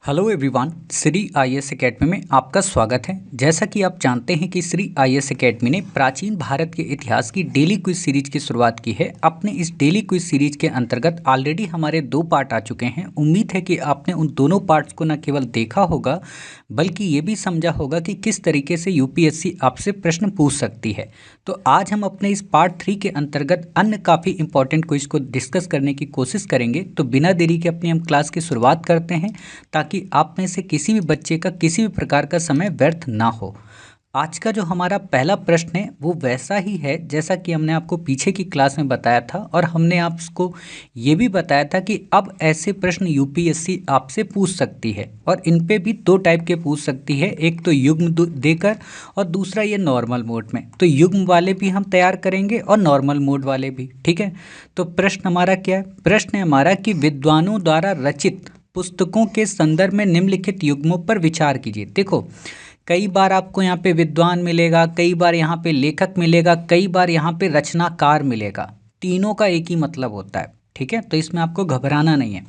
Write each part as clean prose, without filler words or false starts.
Hello everyone, Shri IAS academy में आपका स्वागत है। जैसा कि आप जानते हैं कि श्री आईएएस एकेडमी ने प्राचीन भारत के इतिहास की डेली क्विज सीरीज की शुरुआत की है। अपने इस डेली क्विज सीरीज के अंतर्गत ऑलरेडी हमारे 2 पार्ट आ चुके हैं। उम्मीद है कि आपने उन दोनों पार्ट्स को न केवल देखा होगा बल्कि ये भी समझा होगा कि किस तरीके से यूपीएससी आपसे प्रश्न पूछ सकती है। तो आज हम अपने इस पार्ट 3 के अंतर्गत अन्य काफ़ी इंपॉर्टेंट क्विज को डिस्कस करने की कोशिश करेंगे। तो बिना देरी के अपनी हम क्लास की शुरुआत करते हैं ताकि आप में से किसी भी बच्चे का किसी भी प्रकार का समय व्यर्थ ना हो। आज का जो हमारा पहला प्रश्न है वो वैसा ही है जैसा कि हमने आपको पीछे की क्लास में बताया था, और हमने आपको ये भी बताया था कि अब ऐसे प्रश्न यूपीएससी आपसे पूछ सकती है, और इन पे भी 2 टाइप के पूछ सकती है, एक तो युग्म देकर और दूसरा ये नॉर्मल मोड में। तो युग्म वाले भी हम तैयार करेंगे और नॉर्मल मोड वाले भी, ठीक है। तो प्रश्न हमारा क्या है? प्रश्न है हमारा कि विद्वानों द्वारा रचित पुस्तकों के संदर्भ में निम्नलिखित युग्मों पर विचार कीजिए। देखो, कई बार आपको यहाँ पे विद्वान मिलेगा, कई बार यहाँ पे लेखक मिलेगा, कई बार यहाँ पे रचनाकार मिलेगा। तीनों का एक ही मतलब होता है, ठीक है। तो इसमें आपको घबराना नहीं है।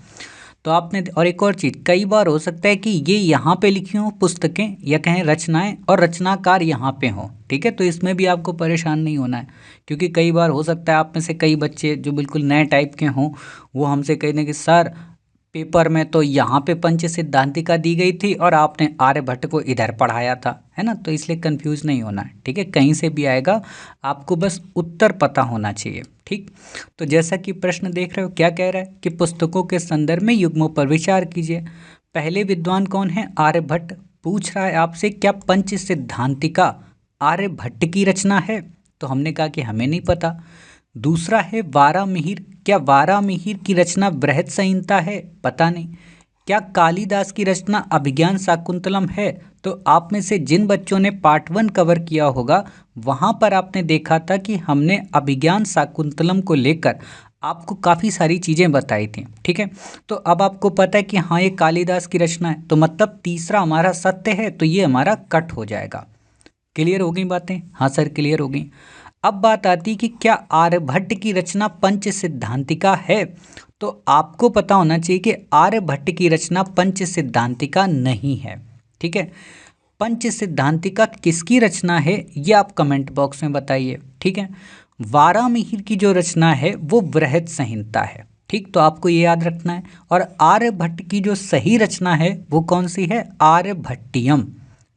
तो आपने, और एक और चीज़, कई बार हो सकता है कि ये यहाँ पे लिखी हों पुस्तकें या कहें रचनाएं और रचनाकार यहाँ पे हों, ठीक है। तो इसमें भी आपको परेशान नहीं होना है, क्योंकि कई बार हो सकता है आप में से कई बच्चे जो बिल्कुल नए टाइप के हों वो हमसे कहें कि सर पेपर में तो यहाँ पे पंच सिद्धांतिका दी गई थी और आपने आर्यभट्ट को इधर पढ़ाया था, है ना। तो इसलिए कंफ्यूज नहीं होना है, ठीक है। कहीं से भी आएगा, आपको बस उत्तर पता होना चाहिए, ठीक। तो जैसा कि प्रश्न देख रहे हो, क्या कह रहा है कि पुस्तकों के संदर्भ में युग्मों पर विचार कीजिए। पहले विद्वान कौन है? आर्यभट्ट। पूछ रहा है आपसे क्या पंच सिद्धांतिका आर्यभट्ट की रचना है? तो हमने कहा कि हमें नहीं पता। दूसरा है वारामिहिर। क्या वारामिहिर की रचना बृहत संहिता है? पता नहीं। क्या कालिदास की रचना अभिज्ञान शाकुंतलम है? तो आप में से जिन बच्चों ने पार्ट 1 कवर किया होगा वहाँ पर आपने देखा था कि हमने अभिज्ञान शाकुंतलम को लेकर आपको काफ़ी सारी चीज़ें बताई थी, ठीक है। तो अब आपको पता है कि हाँ ये कालिदास की रचना है, तो मतलब तीसरा हमारा सत्य है, तो ये हमारा कट हो जाएगा। क्लियर हो गई बातें? हाँ सर, क्लियर हो गई। अब बात आती कि क्या आर्यभट्ट की रचना पंच सिद्धांतिका है? तो आपको पता होना चाहिए कि आर्यभट्ट की रचना पंच सिद्धांतिका नहीं है, ठीक है। पंच सिद्धांतिका किसकी रचना है ये आप कमेंट बॉक्स में बताइए, ठीक है। वारामिहिर की जो रचना है वो बृहत संहिता है, ठीक। तो आपको ये याद रखना है। और आर्यभट्ट की जो सही रचना है वो कौन सी है? आर्यभट्टियम।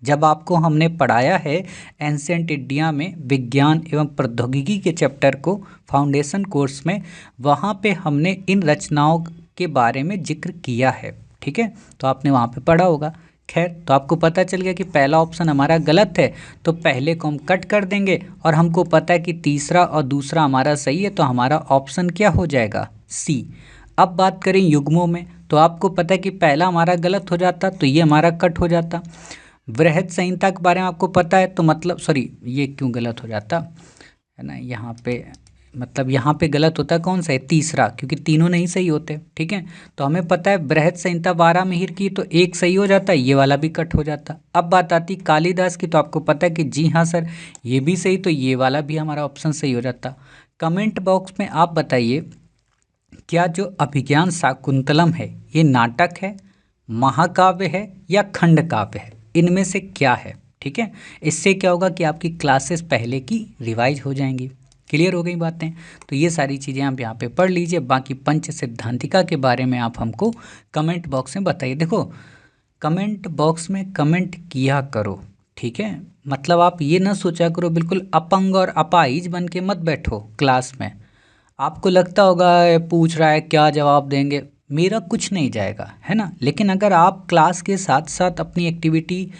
जब आपको हमने पढ़ाया है एंशिएंट इंडिया में विज्ञान एवं प्रौद्योगिकी के चैप्टर को फाउंडेशन कोर्स में, वहाँ पे हमने इन रचनाओं के बारे में जिक्र किया है, ठीक है। तो आपने वहाँ पे पढ़ा होगा। खैर, तो आपको पता चल गया कि पहला ऑप्शन हमारा गलत है, तो पहले को हम कट कर देंगे, और हमको पता है कि तीसरा और दूसरा हमारा सही है, तो हमारा ऑप्शन क्या हो जाएगा? सी। अब बात करें युग्मों में, तो आपको पता है कि पहला हमारा गलत हो जाता, तो ये हमारा कट हो जाता। बृहत संहिता के बारे में आपको पता है, तो मतलब सॉरी, ये क्यों गलत हो जाता है ना, यहाँ पे मतलब यहाँ पे गलत होता है कौन सा है? तीसरा, क्योंकि तीनों नहीं सही होते, ठीक है। तो हमें पता है बृहत संहिता वारामिहिर की, तो एक सही हो जाता है, ये वाला भी कट हो जाता। अब बात आती कालिदास की, तो आपको पता है कि जी हाँ सर ये भी सही, तो ये वाला भी हमारा ऑप्शन सही हो जाता। कमेंट बॉक्स में आप बताइए, क्या जो अभिज्ञान शाकुंतलम है ये नाटक है, महाकाव्य है या खंड काव्य है? इनमें से क्या है, ठीक है। इससे क्या होगा कि आपकी क्लासेस पहले की रिवाइज हो जाएंगी। क्लियर हो गई बातें? तो ये सारी चीज़ें आप यहाँ पे पढ़ लीजिए। बाकी पंच सिद्धांतिका के बारे में आप हमको कमेंट बॉक्स में बताइए। देखो, कमेंट बॉक्स में कमेंट किया करो, ठीक है। मतलब आप ये ना सोचा करो बिल्कुल अपंग और अपाहिज बन के मत बैठो क्लास में। आपको लगता होगा ये पूछ रहा है क्या जवाब देंगे, मेरा कुछ नहीं जाएगा, है ना। लेकिन अगर आप क्लास के साथ साथ अपनी एक्टिविटी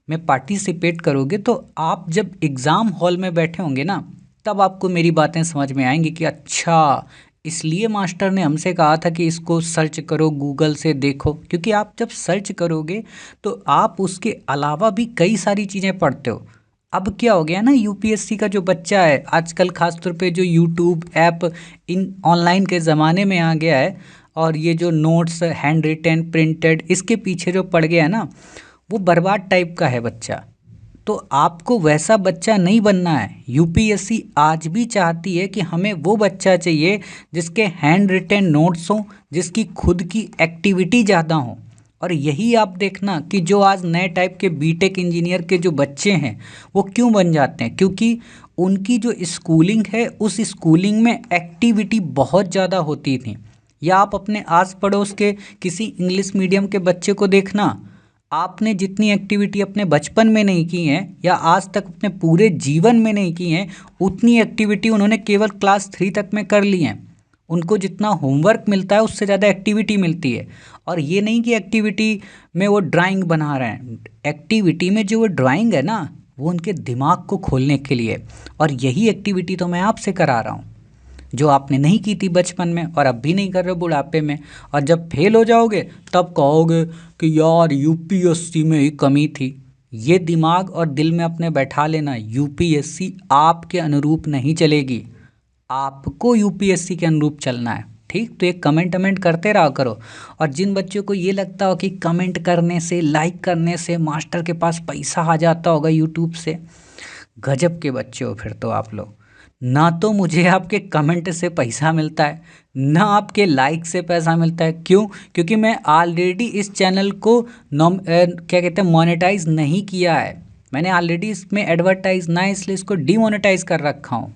में पार्टिसिपेट करोगे, तो आप जब एग्ज़ाम हॉल में बैठे होंगे ना, तब आपको मेरी बातें समझ में आएंगी कि अच्छा इसलिए मास्टर ने हमसे कहा था कि इसको सर्च करो, गूगल से देखो। क्योंकि आप जब सर्च करोगे तो आप उसके अलावा भी कई सारी चीज़ें पढ़ते हो। अब क्या हो गया ना, यूपीएससी का जो बच्चा है आजकल खासतौर पे जो यूट्यूब ऐप इन ऑनलाइन के ज़माने में आ गया है, और ये जो नोट्स हैंड रिटन प्रिंटेड इसके पीछे जो पड़ गया है ना, वो बर्बाद टाइप का है बच्चा। तो आपको वैसा बच्चा नहीं बनना है। यूपीएससी आज भी चाहती है कि हमें वो बच्चा चाहिए जिसके हैंड रिटन नोट्स हों, जिसकी खुद की एक्टिविटी ज़्यादा हो, और यही आप देखना कि जो आज नए टाइप के बीटेक इंजीनियर के जो बच्चे हैं वो क्यों बन जाते हैं, क्योंकि उनकी जो स्कूलिंग है उस स्कूलिंग में एक्टिविटी बहुत ज़्यादा होती थी। या आप अपने आस पड़ोस के किसी इंग्लिश मीडियम के बच्चे को देखना, आपने जितनी एक्टिविटी अपने बचपन में नहीं की हैं या आज तक अपने पूरे जीवन में नहीं की हैं, उतनी एक्टिविटी उन्होंने केवल क्लास 3 तक में कर ली हैं। उनको जितना होमवर्क मिलता है उससे ज़्यादा एक्टिविटी मिलती है। और ये नहीं कि एक्टिविटी में वो ड्राइंग बना रहे हैं, एक्टिविटी में जो वो ड्राइंग है ना वो उनके दिमाग को खोलने के लिए। और यही एक्टिविटी तो मैं आपसे करा रहा हूँ, जो आपने नहीं की थी बचपन में और अब भी नहीं कर रहे बुढ़ापे में। और जब फेल हो जाओगे तब कहोगे कि यार यूपीएससी में ही कमी थी। ये दिमाग और दिल में अपने बैठा लेना, यूपीएससी आपके अनुरूप नहीं चलेगी, आपको यूपीएससी के अनुरूप चलना है। ठीक, तो ये कमेंट करते रहा करो। और जिन बच्चों को ये लगता हो कि कमेंट करने से, लाइक करने से मास्टर के पास पैसा आ जाता होगा यूट्यूब से, गजब के बच्चे हो फिर तो आप लोग। ना तो मुझे आपके कमेंट से पैसा मिलता है, ना आपके लाइक से पैसा मिलता है। क्यों? क्योंकि मैं ऑलरेडी इस चैनल को क्या कहते हैं मोनेटाइज नहीं किया है। मैंने ऑलरेडी इसमें एडवर्टाइज ना, इसलिए इसको डीमोनेटाइज कर रखा हूँ।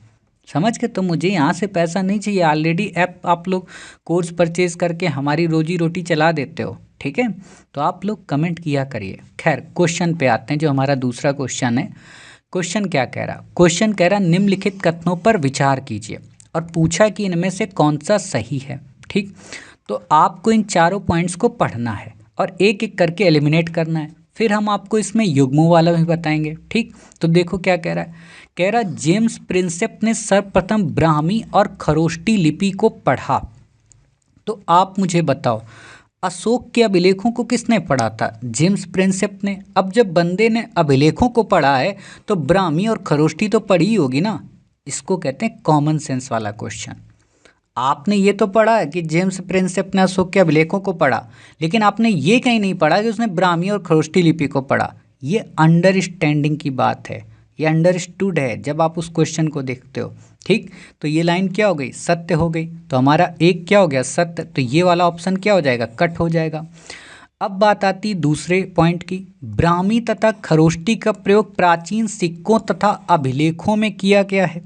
समझ के? तो मुझे यहाँ से पैसा नहीं चाहिए। ऑलरेडी ऐप आप लोग कोर्स परचेज करके हमारी रोजी रोटी चला देते हो। ठीक है, तो आप लोग कमेंट किया करिए। खैर, क्वेश्चन पे आते हैं, जो हमारा दूसरा क्वेश्चन है। क्वेश्चन क्या कह रहा? क्वेश्चन कह रहा निम्नलिखित कथनों पर विचार कीजिए और पूछा कि इनमें से कौन सा सही है। ठीक, तो आपको इन चारों पॉइंट्स को पढ़ना है और एक एक करके एलिमिनेट करना है। फिर हम आपको इसमें युग्मों वाला भी बताएंगे। ठीक, तो देखो क्या कह रहा है। कह रहा जेम्स प्रिंसेप ने सर्वप्रथम ब्राह्मी और खरोष्टी लिपि को पढ़ा। तो आप मुझे बताओ, अशोक के अभिलेखों को किसने पढ़ा था? जेम्स प्रिंसेप ने। अब जब बंदे ने अभिलेखों को पढ़ा है तो ब्राह्मी और खरोष्टी तो पढ़ी ही होगी ना। इसको कहते हैं कॉमन सेंस वाला क्वेश्चन। आपने ये तो पढ़ा है कि जेम्स प्रिंसेप ने अशोक के अभिलेखों को पढ़ा, लेकिन आपने ये कहीं नहीं पढ़ा कि उसने ब्राह्मी और खरोष्टी लिपि को पढ़ा। ये अंडरस्टैंडिंग की बात है, ये अंडरस्टूड है जब आप उस क्वेश्चन को देखते हो। ठीक, तो ये लाइन क्या हो गई? सत्य हो गई। तो हमारा एक क्या हो गया? सत्य। तो ये वाला ऑप्शन क्या हो जाएगा? कट हो जाएगा। अब बात आती दूसरे पॉइंट की। ब्राह्मी तथा खरोष्टी का प्रयोग प्राचीन सिक्कों तथा अभिलेखों में किया गया है।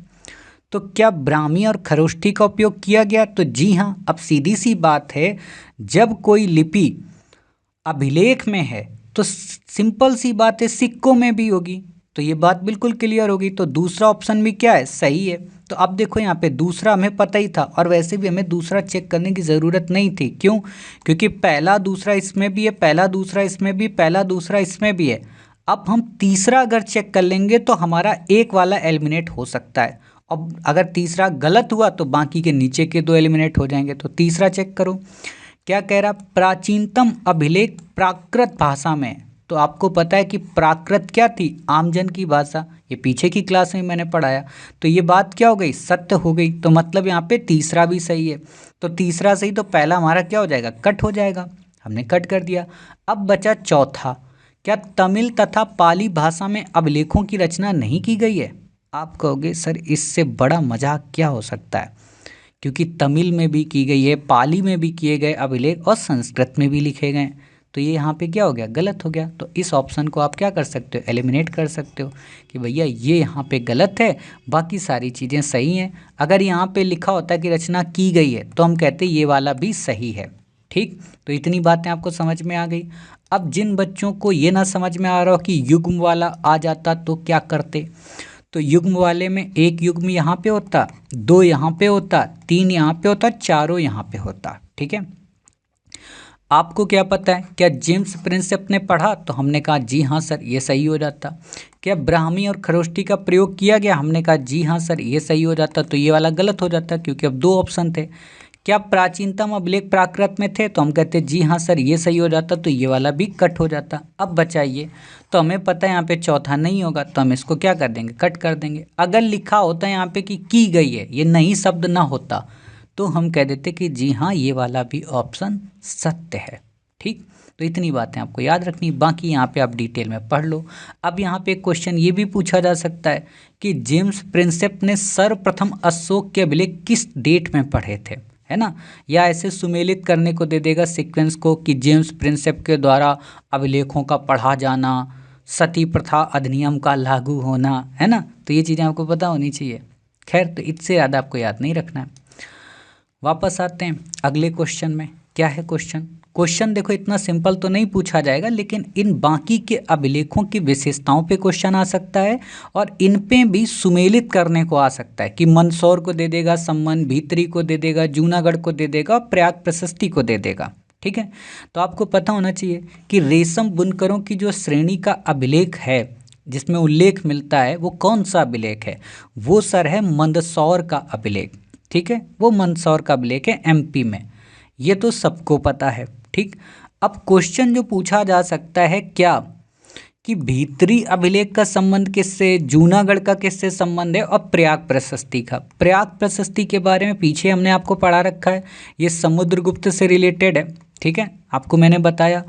तो क्या ब्राह्मी और खरोष्टी का उपयोग किया गया? तो जी हाँ। अब सीधी सी बात है, जब कोई लिपि अभिलेख में है तो सिंपल सी बात है सिक्कों में भी होगी। तो ये बात बिल्कुल क्लियर होगी। तो दूसरा ऑप्शन भी क्या है? सही है। तो अब देखो यहाँ पे दूसरा हमें पता ही था और वैसे भी हमें दूसरा चेक करने की ज़रूरत नहीं थी। क्यों? क्योंकि पहला दूसरा इसमें भी है, पहला दूसरा इसमें भी, पहला दूसरा इसमें भी है। अब हम तीसरा अगर चेक कर लेंगे तो हमारा एक वाला एलिमिनेट हो सकता है। अब अगर तीसरा गलत हुआ तो बाकी के नीचे के दो एलिमिनेट हो जाएंगे। तो तीसरा चेक करो, क्या कह रहा? प्राचीनतम अभिलेख प्राकृत भाषा में। तो आपको पता है कि प्राकृत क्या थी? आमजन की भाषा। ये पीछे की क्लास में मैंने पढ़ाया। तो ये बात क्या हो गई? सत्य हो गई। तो मतलब यहाँ पे तीसरा भी सही है। तो तीसरा सही, तो पहला हमारा क्या हो जाएगा? कट हो जाएगा। हमने कट कर दिया। अब बचा चौथा। क्या तमिल तथा पाली भाषा में अभिलेखों की रचना नहीं की गई है? आप कहोगे सर इससे बड़ा मजाक क्या हो सकता है, क्योंकि तमिल में भी की गई है, पाली में भी किए गए अभिलेख और संस्कृत में भी लिखे गए। तो ये यहाँ पे क्या हो गया? गलत हो गया। तो इस ऑप्शन को आप क्या कर सकते हो? एलिमिनेट कर सकते हो कि भैया ये यहाँ पे गलत है, बाकी सारी चीज़ें सही हैं। अगर यहाँ पे लिखा होता है कि रचना की गई है तो हम कहते ये वाला भी सही है। ठीक, तो इतनी बातें आपको समझ में आ गई। अब जिन बच्चों को ये ना समझ में आ रहा हो कि युग्म वाला आ जाता तो क्या करते, तो युग्म वाले में एक युग्म यहाँ पे होता, दो यहाँ पे होता, तीन यहाँ पे होता, चारों यहाँ पे होता। ठीक है, आपको क्या पता है? क्या जेम्स प्रिंसेप ने पढ़ा? तो हमने कहा जी हाँ सर, ये सही हो जाता। क्या ब्राह्मी और खरोष्टी का प्रयोग किया गया? हमने कहा जी हाँ सर, ये सही हो जाता। तो ये वाला गलत हो जाता क्योंकि अब दो ऑप्शन थे। क्या प्राचीनतम अभिलेख प्राकृत में थे? तो हम कहते जी हाँ सर, ये सही हो जाता। तो ये वाला भी कट हो जाता। अब बचाइए, तो हमें पता है यहाँ पे चौथा नहीं होगा, तो हम इसको क्या कर देंगे? कट कर देंगे। अगर लिखा होता है यहाँ पे कि की गई है, ये नहीं शब्द ना होता, तो हम कह देते कि जी हाँ ये वाला भी ऑप्शन सत्य है। ठीक, तो इतनी बातें आपको याद रखनी, बाकी यहाँ पे आप डिटेल में पढ़ लो। अब यहाँ पे क्वेश्चन ये भी पूछा जा सकता है कि जेम्स प्रिंसेप ने सर्वप्रथम अशोक के अभिलेख किस डेट में पढ़े थे, है ना, या ऐसे सुमेलित करने को दे देगा सीक्वेंस को कि जेम्स प्रिंसेप के द्वारा अभिलेखों का पढ़ा जाना, सती प्रथा अधिनियम का लागू होना, है ना। तो ये चीज़ें आपको पता होनी चाहिए। खैर, तो इससे ज़्यादा आपको याद नहीं रखना है। वापस आते हैं अगले क्वेश्चन में। क्या है क्वेश्चन देखो इतना सिंपल तो नहीं पूछा जाएगा, लेकिन इन बाकी के अभिलेखों की विशेषताओं पे क्वेश्चन आ सकता है और इन पे भी सुमेलित करने को आ सकता है कि मंदसौर को दे देगा सम्मान, भीतरी को दे देगा, जूनागढ़ को दे देगा और प्रयाग प्रशस्ति को दे देगा। ठीक है, तो आपको पता होना चाहिए कि रेशम बुनकरों की जो श्रेणी का अभिलेख है जिसमें उल्लेख मिलता है वो कौन सा अभिलेख है, वो सर है मंदसौर का अभिलेख। ठीक है, वो मंदसौर का अभिलेख है एमपी में, ये तो सबको पता है। ठीक, अब क्वेश्चन जो पूछा जा सकता है क्या कि भीतरी अभिलेख का संबंध किससे, जूनागढ़ का किससे संबंध है और प्रयाग प्रशस्ति का। प्रयाग प्रशस्ति के बारे में पीछे हमने आपको पढ़ा रखा है, ये समुद्रगुप्त से रिलेटेड है। ठीक है, आपको मैंने बताया।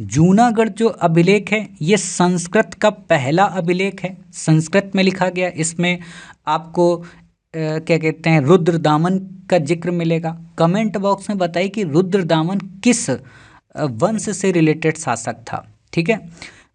जूनागढ़ जो अभिलेख है ये संस्कृत का पहला अभिलेख है, संस्कृत में लिखा गया। इसमें आपको क्या कहते हैं, रुद्रदामन का जिक्र मिलेगा। कमेंट बॉक्स में बताइए कि रुद्रदामन किस वंश से रिलेटेड शासक था। ठीक है,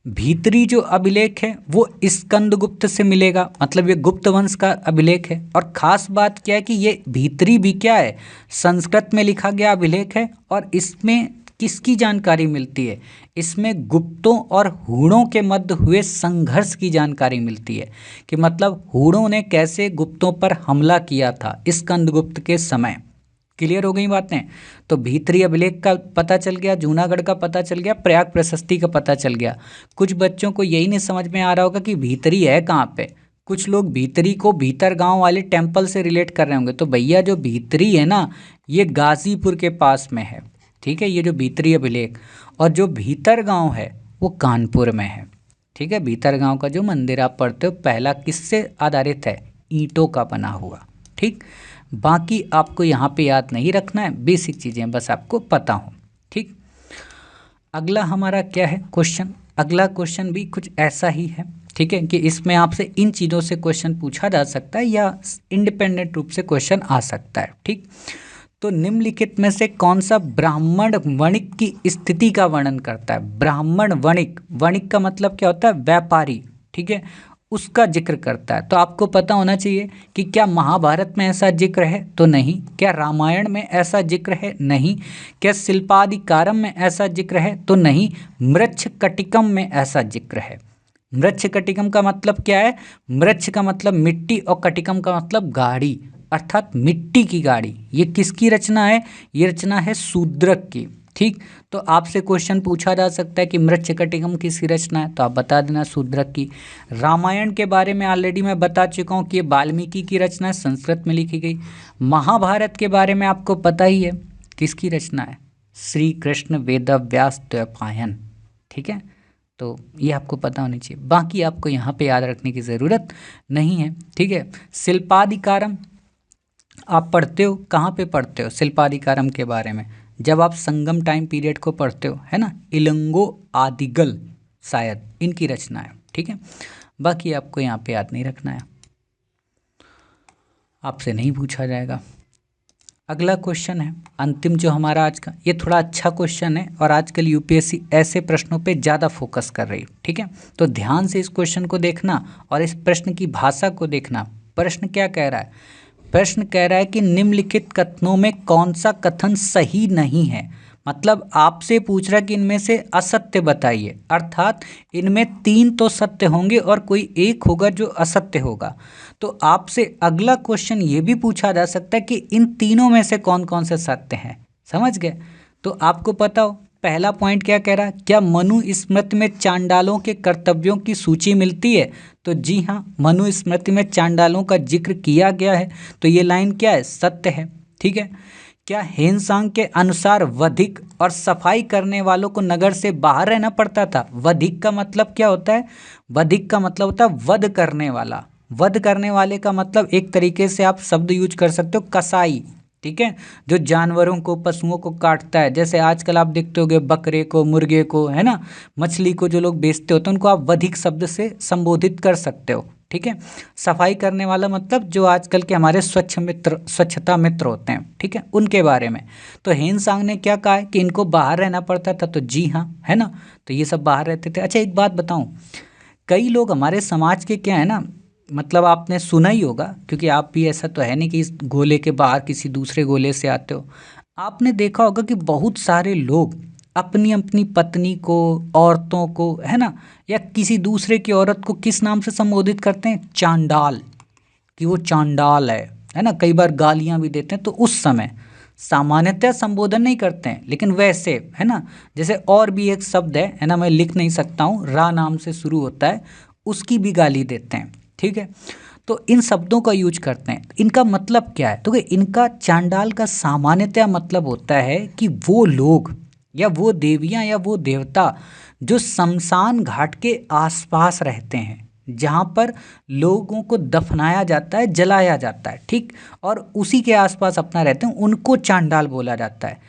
भीतरी जो अभिलेख है वो स्कंदगुप्त से मिलेगा, मतलब ये गुप्त वंश का अभिलेख है। और ख़ास बात क्या है कि ये भीतरी भी क्या है, संस्कृत में लिखा गया अभिलेख है। और इसमें किसकी जानकारी मिलती है, इसमें गुप्तों और हूणों के मध्य हुए संघर्ष की जानकारी मिलती है कि मतलब हूणों ने कैसे गुप्तों पर हमला किया था स्कंदगुप्त के समय। क्लियर हो गई बातें। तो भीतरी अभिलेख का पता चल गया, जूनागढ़ का पता चल गया, प्रयाग प्रशस्ति का पता चल गया। कुछ बच्चों को यही नहीं समझ में आ रहा होगा कि भीतरी है कहाँ पे। कुछ लोग भीतरी को भीतर गांव वाले टेम्पल से रिलेट कर रहे होंगे, तो भैया जो भीतरी है ना ये गाजीपुर के पास में है। ठीक है, ये जो भीतरी अभिलेख, और जो भीतर गांव है वो कानपुर में है। ठीक है, भीतर गांव का जो मंदिर आप पढ़ते हो पहला किससे आधारित है, ईंटों का बना हुआ। ठीक, बाकी आपको यहाँ पे याद नहीं रखना है, बेसिक चीज़ें बस आपको पता हो। ठीक, अगला हमारा क्या है क्वेश्चन, अगला क्वेश्चन भी कुछ ऐसा ही है। ठीक है, कि इसमें आपसे इन चीज़ों से क्वेश्चन पूछा जा सकता है या इंडिपेंडेंट रूप से क्वेश्चन आ सकता है। ठीक, तो निम्नलिखित में से कौन सा ब्राह्मण वणिक की स्थिति का वर्णन करता है। ब्राह्मण वणिक, वणिक का मतलब क्या होता है, व्यापारी। ठीक है, उसका जिक्र करता है। तो आपको पता होना चाहिए कि क्या महाभारत में ऐसा जिक्र है, तो नहीं। क्या रामायण में ऐसा जिक्र है, नहीं। क्या शिल्पादिकारम में ऐसा जिक्र है, तो नहीं। मृच्छकटिकम में ऐसा जिक्र है। मृच्छकटिकम का मतलब क्या है, मृच्छ का मतलब मिट्टी और कटिकम का मतलब गाड़ी, अर्थात मिट्टी की गाड़ी। ये किसकी रचना है, ये रचना है शूद्रक की। ठीक, तो आपसे क्वेश्चन पूछा जा सकता है कि मृच्छकटिकम किसकी रचना है, तो आप बता देना शूद्रक की। रामायण के बारे में ऑलरेडी मैं बता चुका हूँ कि ये वाल्मीकि की रचना है, संस्कृत में लिखी गई। महाभारत के बारे में आपको पता ही है किसकी रचना है, श्री कृष्ण वेदव्यास द्वैपायन। ठीक है, तो ये आपको पता होनी चाहिए, बाकी आपको यहाँ पे याद रखने की ज़रूरत नहीं है। ठीक है, शिल्पादिकारम आप पढ़ते हो, कहाँ पे पढ़ते हो शिल्पादिकारम के बारे में, जब आप संगम टाइम पीरियड को पढ़ते हो, है ना। इलंगो आदिगल शायद इनकी रचना है। ठीक है, बाकी आपको यहाँ पे याद नहीं रखना है, आपसे नहीं पूछा जाएगा। अगला क्वेश्चन है अंतिम जो हमारा आज का, ये थोड़ा अच्छा क्वेश्चन है और आजकल यूपीएससी ऐसे प्रश्नों पे ज़्यादा फोकस कर रही है। ठीक है, तो ध्यान से इस क्वेश्चन को देखना और इस प्रश्न की भाषा को देखना। प्रश्न क्या कह रहा है, प्रश्न कह रहा है कि निम्नलिखित कथनों में कौन सा कथन सही नहीं है। मतलब आपसे पूछ रहा है कि इनमें से असत्य बताइए, अर्थात इनमें 3 तो सत्य होंगे और कोई एक होगा जो असत्य होगा। तो आपसे अगला क्वेश्चन ये भी पूछा जा सकता है कि इन तीनों में से कौन कौन से सत्य हैं। समझ गए, तो आपको पता हो पहला पॉइंट क्या कह रहा है, क्या मनु स्मृति में चांडालों के कर्तव्यों की सूची मिलती है, तो जी हाँ, मनु स्मृति में चांडालों का जिक्र किया गया है, तो ये लाइन क्या है, सत्य है। ठीक है, क्या हेनसांग के अनुसार वधिक और सफाई करने वालों को नगर से बाहर रहना पड़ता था। वधिक का मतलब क्या होता है, वधिक का मतलब होता है वध करने वाला। वध करने वाले का मतलब एक तरीके से आप शब्द यूज कर सकते हो कसाई। ठीक है, जो जानवरों को, पशुओं को काटता है, जैसे आजकल आप देखते होगे बकरे को, मुर्गे को, है ना, मछली को जो लोग बेचते हो तो उनको आप वधिक शब्द से संबोधित कर सकते हो। ठीक है। सफाई करने वाला मतलब जो आजकल के हमारे स्वच्छता मित्र होते हैं, ठीक है, उनके बारे में। तो ह्वेनसांग ने क्या कहा है कि इनको बाहर रहना पड़ता था, तो जी हाँ, है ना, तो ये सब बाहर रहते थे। अच्छा एक बात बताऊं, कई लोग हमारे समाज के क्या है ना, मतलब आपने सुना ही होगा, क्योंकि आप भी ऐसा तो है नहीं कि इस गोले के बाहर किसी दूसरे गोले से आते हो। आपने देखा होगा कि बहुत सारे लोग अपनी अपनी पत्नी को, औरतों को, है ना, या किसी दूसरे की औरत को किस नाम से संबोधित करते हैं? चांडाल, कि वो चांडाल है ना। कई बार गालियां भी देते हैं। तो उस समय सामान्यतः संबोधन नहीं करते हैं, लेकिन वैसे, है ना, जैसे और भी एक शब्द है ना, मैं लिख नहीं सकता हूँ, रा नाम से शुरू होता है, उसकी भी गाली देते हैं, ठीक है। तो इन शब्दों का यूज करते हैं। इनका मतलब क्या है? तो कि इनका चांडाल का सामान्यतः मतलब होता है कि वो लोग या वो देवियां या वो देवता जो शमशान घाट के आसपास रहते हैं, जहाँ पर लोगों को दफनाया जाता है, जलाया जाता है, ठीक, और उसी के आसपास अपना रहते हैं, उनको चांडाल बोला जाता है।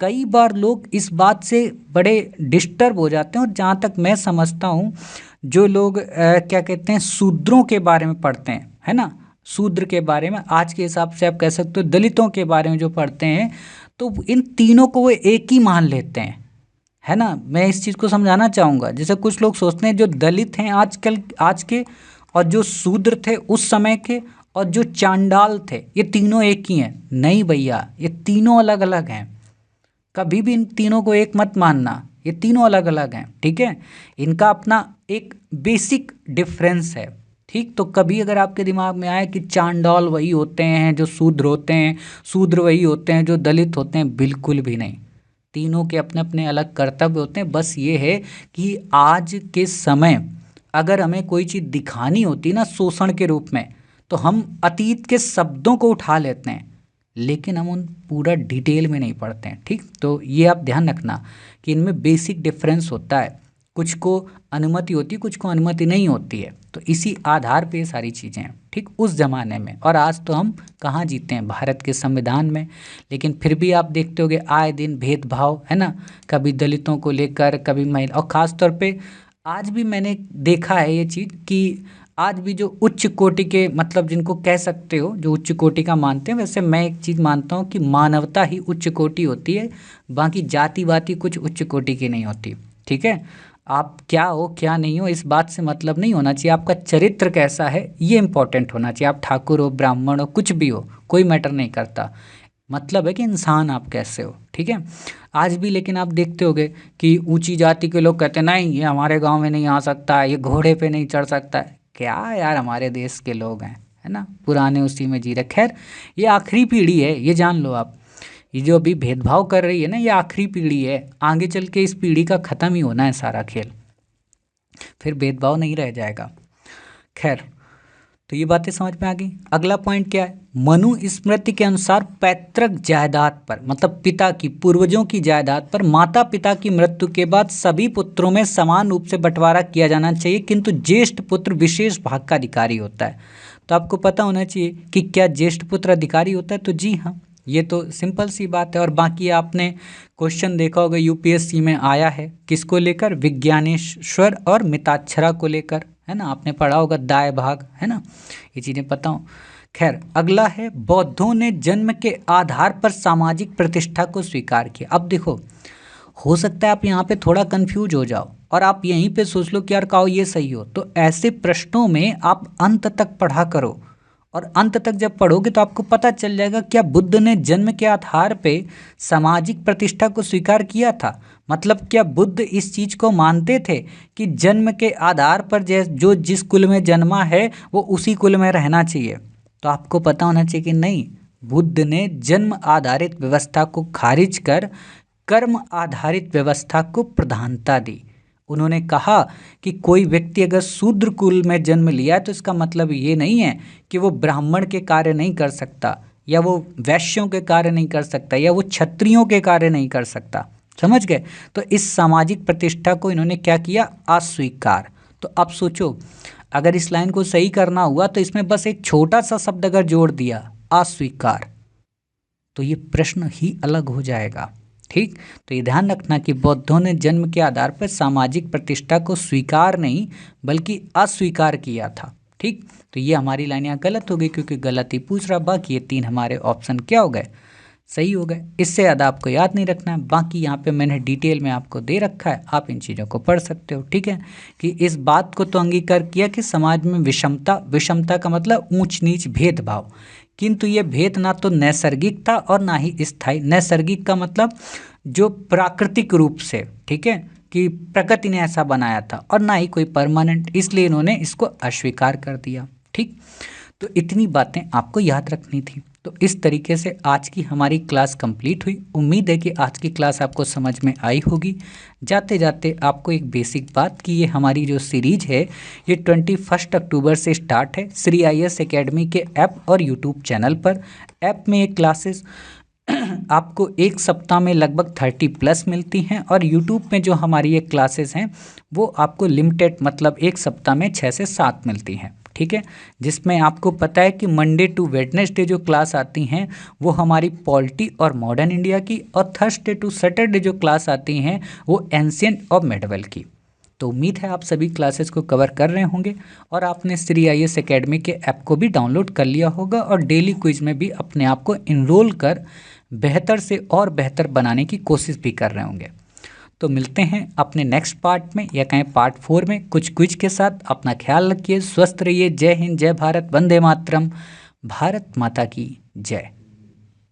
कई बार लोग इस बात से बड़े डिस्टर्ब हो जाते हैं, और जहाँ तक मैं समझता हूँ, जो लोग क्या कहते हैं, शूद्रों के बारे में पढ़ते हैं, है ना, शूद्र के बारे में, आज के हिसाब से आप कह सकते हो दलितों के बारे में जो पढ़ते हैं, तो इन तीनों को वो एक ही मान लेते हैं, है ना। मैं इस चीज़ को समझाना चाहूँगा। जैसे कुछ लोग सोचते हैं जो दलित हैं आजकल आज के, और जो शूद्र थे उस समय के, और जो चांडाल थे, ये तीनों एक ही हैं। नहीं भैया, ये तीनों अलग अलग हैं। कभी भी इन तीनों को एक मत मानना, ये तीनों अलग अलग हैं, ठीक है। इनका अपना एक बेसिक डिफरेंस है, ठीक। तो कभी अगर आपके दिमाग में आए कि चांडाल वही होते हैं जो शूद्र होते हैं, शूद्र वही होते हैं जो दलित होते हैं, बिल्कुल भी नहीं। तीनों के अपने अपने अलग कर्तव्य होते हैं। बस ये है कि आज के समय अगर हमें कोई चीज़ दिखानी होती ना शोषण के रूप में, तो हम अतीत के शब्दों को उठा लेते हैं, लेकिन हम उन पूरा डिटेल में नहीं पढ़ते हैं, ठीक। तो ये आप ध्यान रखना कि इनमें बेसिक डिफरेंस होता है। कुछ को अनुमति होती है, कुछ को अनुमति नहीं होती है। तो इसी आधार पे ये सारी चीज़ें हैं, ठीक, उस ज़माने में। और आज तो हम कहाँ जीते हैं, भारत के संविधान में। लेकिन फिर भी आप देखते होगे आए दिन भेदभाव, है ना, कभी दलितों को लेकर, कभी महिला, और ख़ास तौर पे आज भी मैंने देखा है ये चीज़ कि आज भी जो उच्च कोटि के, मतलब जिनको कह सकते हो जो उच्च कोटि का मानते हैं, वैसे मैं एक चीज़ मानता हूँ कि मानवता ही उच्च कोटि होती है, बाकी जाति वाति कुछ उच्च कोटि की नहीं होती, ठीक है। आप क्या हो क्या नहीं हो इस बात से मतलब नहीं होना चाहिए, आपका चरित्र कैसा है ये इंपॉर्टेंट होना चाहिए। आप ठाकुर हो, ब्राह्मण हो, कुछ भी हो, कोई मैटर नहीं करता। मतलब है कि इंसान आप कैसे हो, ठीक है। आज भी लेकिन आप देखते होगे कि ऊंची जाति के लोग कहते हैं नहीं ये हमारे गांव में नहीं आ सकता, ये घोड़े पे नहीं चढ़ सकता है। क्या यार, हमारे देश के लोग हैं, है ना, पुराने उसी में जी रहे। खैर, ये आखिरी पीढ़ी है, ये जान लो आप। ये जो अभी भेदभाव कर रही है ना, ये आखिरी पीढ़ी है। आगे चल के इस पीढ़ी का ख़त्म ही होना है सारा खेल, फिर भेदभाव नहीं रह जाएगा। खैर, तो ये बातें समझ में आ गई। अगला पॉइंट क्या है? मनु स्मृति के अनुसार पैतृक जायदाद पर, मतलब पिता की, पूर्वजों की जायदाद पर माता पिता की मृत्यु के बाद सभी पुत्रों में समान रूप से बंटवारा किया जाना चाहिए, किंतु ज्येष्ठ पुत्र विशेष भाग का अधिकारी होता है। तो आपको पता होना चाहिए कि क्या ज्येष्ठ पुत्र अधिकारी होता है? तो जी हाँ, ये तो सिंपल सी बात है। और बाकी आपने क्वेश्चन देखा होगा यूपीएससी में आया है, किसको लेकर? विज्ञानेश्वर और मिताक्षरा को लेकर, है ना, आपने पढ़ा होगा दाय भाग, है ना, ये चीज़ें पता हो। खैर, अगला है बौद्धों ने जन्म के आधार पर सामाजिक प्रतिष्ठा को स्वीकार किया। अब देखो, हो सकता है आप यहाँ पे थोड़ा कंफ्यूज हो जाओ और आप यहीं पे सोच लो कि यार काओ ये सही हो। तो ऐसे प्रश्नों में आप अंत तक पढ़ा करो, और अंत तक जब पढ़ोगे तो आपको पता चल जाएगा क्या बुद्ध ने जन्म के आधार पे सामाजिक प्रतिष्ठा को स्वीकार किया था। मतलब क्या बुद्ध इस चीज़ को मानते थे कि जन्म के आधार पर जो जिस कुल में जन्मा है वो उसी कुल में रहना चाहिए? तो आपको पता होना चाहिए कि नहीं, बुद्ध ने जन्म आधारित व्यवस्था को खारिज कर कर्म आधारित व्यवस्था को प्रधानता दी। उन्होंने कहा कि कोई व्यक्ति अगर शूद्र कुल में जन्म लिया है तो इसका मतलब ये नहीं है कि वो ब्राह्मण के कार्य नहीं कर सकता, या वो वैश्यों के कार्य नहीं कर सकता, या वो क्षत्रियों के कार्य नहीं कर सकता। समझ गए? तो इस सामाजिक प्रतिष्ठा को इन्होंने क्या किया? अस्वीकार। तो अब सोचो, अगर इस लाइन को सही करना हुआ तो इसमें बस एक छोटा सा शब्द अगर जोड़ दिया, अस्वीकार, तो ये प्रश्न ही अलग हो जाएगा, ठीक। तो ये ध्यान रखना कि बौद्धों ने जन्म के आधार पर सामाजिक प्रतिष्ठा को स्वीकार नहीं बल्कि अस्वीकार किया था, ठीक। ठीक, तो ये हमारी लाइन यहाँ गलत हो गई क्योंकि गलत ही पूछ रहा, बाकी ये 3 हमारे ऑप्शन क्या हो गए, सही हो गए। इससे ज़्यादा आपको याद नहीं रखना है, बाकी यहाँ पे मैंने डिटेल में आपको दे रखा है, आप इन चीज़ों को पढ़ सकते हो। ठीक है, कि इस बात को तो अंगीकार किया कि समाज में विषमता का मतलब ऊंच नीच भेदभाव, किंतु ये भेद ना तो नैसर्गिक था और ना ही स्थायी। नैसर्गिक का मतलब जो प्राकृतिक रूप से, ठीक है, कि प्रकृति ने ऐसा बनाया था, और ना ही कोई परमानेंट, इसलिए इन्होंने इसको अस्वीकार कर दिया। ठीक, तो इतनी बातें आपको याद रखनी थी। तो इस तरीके से आज की हमारी क्लास कंप्लीट हुई। उम्मीद है कि आज की क्लास आपको समझ में आई होगी। जाते जाते आपको एक बेसिक बात कि ये हमारी जो सीरीज है ये 21 अक्टूबर से स्टार्ट है श्री IAS एकेडमी के ऐप और यूट्यूब चैनल पर। ऐप में ये क्लासेस आपको एक सप्ताह में लगभग 30+ मिलती हैं, और यूट्यूब में जो हमारी ये क्लासेस हैं वो आपको लिमिटेड, मतलब एक सप्ताह में 6 से 7 मिलती हैं। ठीक है, जिसमें आपको पता है कि मंडे टू वेडनेसडे जो क्लास आती हैं वो हमारी पॉलिटी और मॉडर्न इंडिया की, और थर्सडे टू सैटरडे जो क्लास आती हैं वो एंशिएंट और मेडिवल की। तो उम्मीद है आप सभी क्लासेस को कवर कर रहे होंगे, और आपने श्री IAS एकेडमी के ऐप को भी डाउनलोड कर लिया होगा, और डेली क्विज में भी अपने आप को इनरोल कर बेहतर से और बेहतर बनाने की कोशिश भी कर रहे होंगे। तो मिलते हैं अपने नेक्स्ट पार्ट में, या कहें पार्ट 4 में, कुछ क्विज के साथ। अपना ख्याल रखिए, स्वस्थ रहिए। जय हिंद, जय भारत, वंदे मातरम, भारत माता की जय।